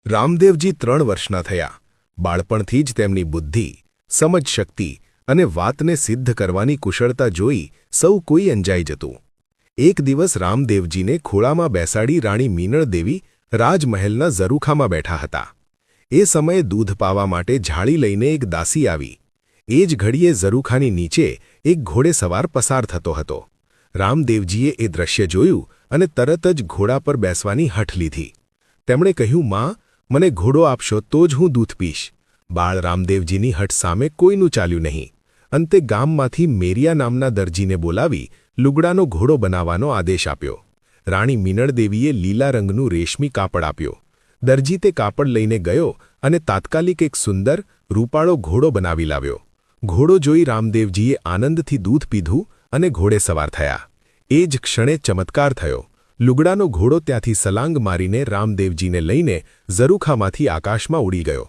રામદેવજી 3 વર્ષના થયા. બાળપણથી જ તેમની બુદ્ધિ, સમજશક્તિ અને વાતને સિદ્ધ કરવાની કુશળતા જોઈ સૌ કોઈ અંજાઈ જતું. એક દિવસ રામદેવજીને ખોળામાં બેસાડી રાણી મીનળ દેવી રાજમહેલના ઝરૂખામાં બેઠા હતા. એ સમયે દૂધ પાવા માટે ઝાડી લઈને એક દાસી આવી. એ જ ઘડીએ ઝરૂખાની નીચે એક ઘોડેસવાર પસાર થતો હતો. રામદેવજીએ એ દ્રશ્ય જોયું અને તરત જ ઘોડા પર બેસવાની હઠ લીધી. તેમણે કહ્યું, માં, મને ઘોડો આપશો તો જ હું દૂધ પીશ. બાળ રામદેવજીની હઠ સામે કોઈનું ચાલ્યું નહીં. અંતે ગામમાંથી મેરિયા નામના દરજીને બોલાવી લુગડાનો ઘોડો બનાવવાનો આદેશ આપ્યો. રાણી મીનળ દેવીએ લીલા રંગનું રેશમી કાપડ આપ્યો. દરજી તે કાપડ લઈને ગયો અને તાત્કાલિક એક સુંદર, રૂપાળો ઘોડો બનાવી લાવ્યો. ઘોડો જોઈ રામદેવજીએ આનંદથી દૂધ પીધું અને ઘોડે સવાર થયા. એ જ ક્ષણે ચમત્કાર થયો. લુગડાનો ઘોડો ત્યાંથી સલાંગ મારીને રામદેવજીને લઈને ઝરૂખામાંથી આકાશમાં ઉડી ગયો.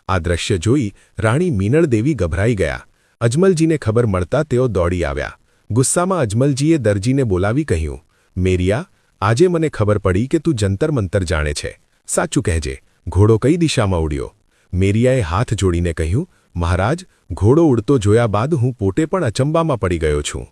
આ દ્રશ્ય જોઈ રાણી મીનળ દેવી ગભરાઈ ગયા. અજમલજીને ખબર મળતા તેઓ દોડી આવ્યા. ગુસ્સામાં અજમલજીએ દરજીને બોલાવી કહ્યું, મેરિયા, આજે મને ખબર પડી કે તું જંતર મંતર જાણે છે. સાચું કહેજે, ઘોડો કઈ દિશામાં ઉડ્યો? મેરિયાએ હાથ જોડીને કહ્યું, મહારાજ, ઘોડો ઉડતો જોયા બાદ હું પોતે પણ અચંબામાં પડી ગયો છું.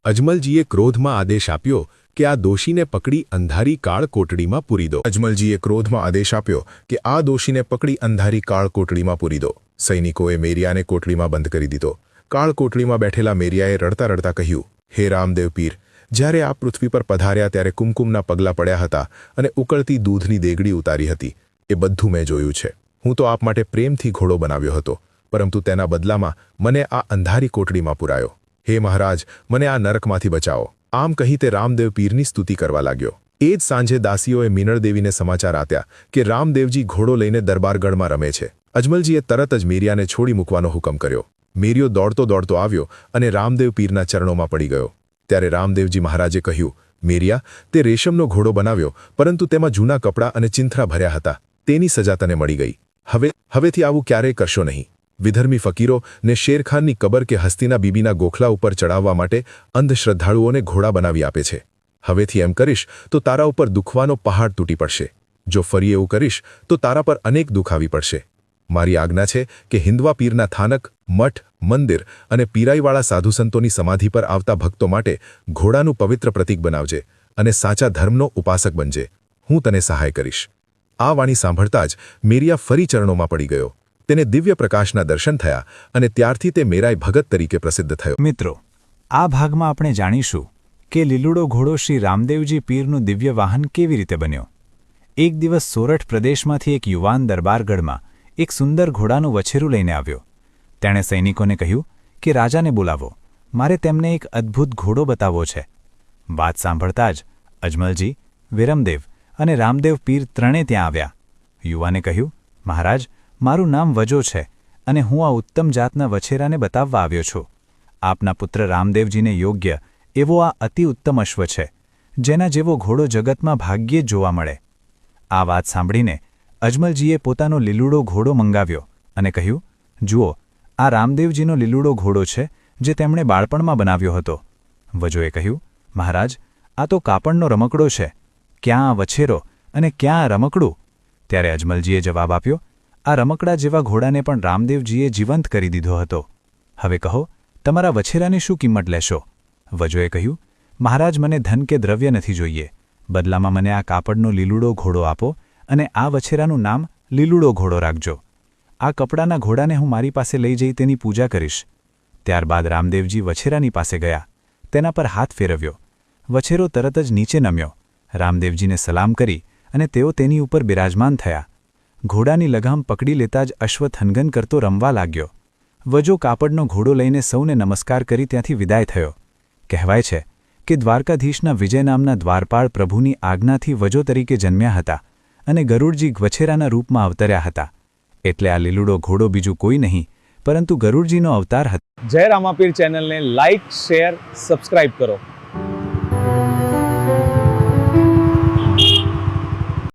અજમલજીએ ક્રોધમાં આદેશ આપ્યો કે આ દોષીને પકડી અંધારી કાળ કોટડીમાં પૂરી દો. અજમલજીએ ક્રોધમાં આદેશ આપ્યો કે આ દોષીને પકડી અંધારી કાળ કોટડીમાં પૂરી દો. સૈનિકોએ મેરિયાને કોટડીમાં બંધ કરી દીધો. કાળ કોટડીમાં બેઠેલા મેરિયાએ રડતા રડતા કહ્યું, હે રામદેવ પીર, જ્યારે આપ પૃથ્વી પર પધાર્યા ત્યારે કુમકુમના પગલાં પડ્યા હતા અને ઉકળતી દૂધની દેગડી ઉતારી હતી. એ બધું મેં જોયું છે. હું તો આપ માટે પ્રેમથી ઘોડો બનાવ્યો હતો, પરંતુ તેના બદલામાં મને આ અંધારી કોટડીમાં પુરાયો. હે મહારાજ, મને આ નરકમાંથી બચાવો. આમ કહી તે રામદેવ પીરની સ્તુતિ કરવા લાગ્યો. એ જ સાંજે દાસીઓએ મીનળ દેવીને સમાચાર આપ્યા કે રામદેવજી ઘોડો લઈને દરબારગઢમાં રમે છે. અજમલજીએ તરત જ મેરિયાને છોડી મૂકવાનો હુકમ કર્યો. મેરિયો દોડતો દોડતો આવ્યો અને રામદેવ પીરના ચરણોમાં પડી ગયો. ત્યારે રામદેવજી મહારાજે કહ્યું, મેરિયા, તે રેશમનો ઘોડો બનાવ્યો, પરંતુ તેમાં જૂના કપડાં અને ચિંથરા ભર્યા હતા. તેની સજા તને મળી ગઈ. હવેથી આવું ક્યારેય કરશો નહીં. વિધર્મી ફકીરો ને શેરખાનની કબર કે હસ્તીના બીબીના ગોખલા ઉપર ચડાવવા માટે અંધશ્રદ્ધાળુઓને ઘોડા બનાવી આપે છે. હવેથી એમ કરીશ તો તારા ઉપર દુખવાનો પહાડ તૂટી પડશે. જો ફરી એવું કરીશ તો તારા પર અનેક દુઃખ આવી પડશે. મારી આજ્ઞા છે કે હિન્દવા પીરના થાનક, મઠ, મંદિર અને પીરાઈવાળા સાધુસંતોની સમાધિ પર આવતા ભક્તો માટે ઘોડાનું પવિત્ર પ્રતીક બનાવજે અને સાચા ધર્મનો ઉપાસક બનજે. હું તને સહાય કરીશ. આ વાણી સાંભળતા જ મેરિયા ફરી ચરણોમાં પડી ગયો. તેને દિવ્ય પ્રકાશના દર્શન થયા અને ત્યારથી તે મેરાઈ ભગત તરીકે પ્રસિદ્ધ થયો. મિત્રો, આ ભાગમાં આપણે જાણીશું કે લીલુડો ઘોડો શ્રી રામદેવજી પીરનું દિવ્ય વાહન કેવી રીતે બન્યો. એક દિવસ સોરઠ પ્રદેશમાંથી એક યુવાન દરબારગઢમાં એક સુંદર ઘોડાનું વછેરું લઈને આવ્યો. તેણે સૈનિકોને કહ્યું કે રાજાને બોલાવો, મારે તેમને એક અદ્ભુત ઘોડો બતાવવો છે. વાત સાંભળતા જ અજમલજી, વિરમદેવ અને રામદેવ પીર ત્રણે ત્યાં આવ્યા. યુવાને કહ્યું, મહારાજ, મારું નામ વજો છે અને હું આ ઉત્તમ જાતના વછેરાને બતાવવા આવ્યો છું. આપના પુત્ર રામદેવજીને યોગ્ય એવો આ અતિ ઉત્તમ અશ્વ છે, જેના જેવો ઘોડો જગતમાં ભાગ્યે જ જોવા મળે. આ વાત સાંભળીને અજમલજીએ પોતાનો લીલુડો ઘોડો મંગાવ્યો અને કહ્યું, જુઓ, આ રામદેવજીનો લીલુડો ઘોડો છે જે તેમણે બાળપણમાં બનાવ્યો હતો. વજોએ કહ્યું, મહારાજ, આ તો કાપડનો રમકડો છે. ક્યાં આ વછેરો અને ક્યાં આ રમકડું? ત્યારે અજમલજીએ જવાબ આપ્યો, આ રમકડા જેવા ઘોડાને પણ રામદેવજીએ જીવંત કરી દીધો હતો. હવે કહો, તમારા વછેરાની શું કિંમત લેશો? વજોએ કહ્યું, મહારાજ, મને ધન કે દ્રવ્ય નથી જોઈએ. બદલામાં મને આ કાપડનો લીલુડો ઘોડો આપો અને આ વછેરાનું નામ લીલુડો ઘોડો રાખજો. આ કપડાના ઘોડાને હું મારી પાસે લઈ જઈ તેની પૂજા કરીશ. ત્યારબાદ રામદેવજી વછેરાની પાસે ગયા. તેના પર હાથ ફેરવ્યો. વછેરો તરત જ નીચે નમ્યો. રામદેવજીને સલામ કરી અને તેઓ તેની ઉપર બિરાજમાન થયા. ઘોડાની લગામ પકડી લેતા જ અશ્વ થનગન કરતો રમવા લાગ્યો. વજો કાપડનો ઘોડો લઈને સૌને નમસ્કાર કરી ત્યાંથી વિદાય થયો. કહેવાય છે કે દ્વારકાધીશના વિજય નામના દ્વારપાળ પ્રભુની આજ્ઞાથી વજો તરીકે જન્મ્યા હતા અને ગરુડજી વછેરાના રૂપમાં અવતર્યા હતા. એટલે આ લીલુડો ઘોડો બીજું કોઈ નહીં પરંતુ ગરુડજીનો અવતાર હતો. જય રામાપીર ચેનલને લાઇક, શેર, સબસ્ક્રાઇબ કરો.